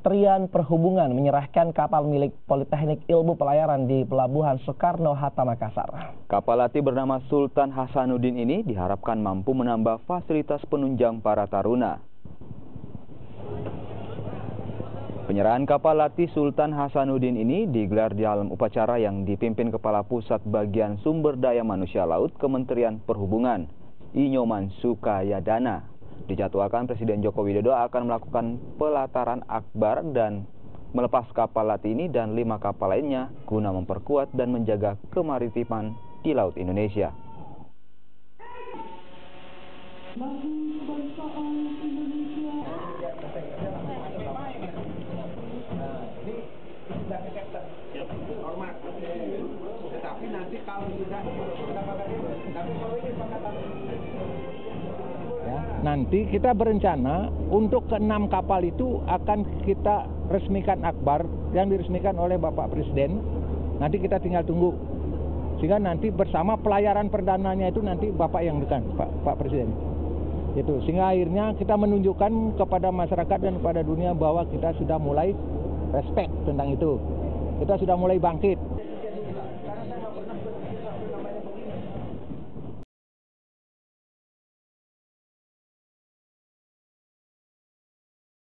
Kementerian Perhubungan menyerahkan kapal milik Politeknik Ilmu Pelayaran di Pelabuhan Soekarno-Hatta, Makassar. Kapal latih bernama Sultan Hasanuddin ini diharapkan mampu menambah fasilitas penunjang para taruna. Penyerahan kapal latih Sultan Hasanuddin ini digelar di dalam upacara yang dipimpin Kepala Pusat Bagian Sumber Daya Manusia Laut Kementerian Perhubungan, Inyoman Sukayadana. Dijadwalkan Presiden Joko Widodo akan melakukan pelataran akbar dan melepas kapal latih ini dan 5 kapal lainnya guna memperkuat dan menjaga kemaritiman di Laut Indonesia. Nanti kita berencana untuk ke-6 kapal itu akan kita resmikan akbar yang diresmikan oleh Bapak Presiden. Nanti kita tinggal tunggu. Sehingga nanti bersama pelayaran perdananya itu nanti Bapak yang dekan, Pak Presiden. Itu sehingga akhirnya kita menunjukkan kepada masyarakat dan kepada dunia bahwa kita sudah mulai respect tentang itu. Kita sudah mulai bangkit.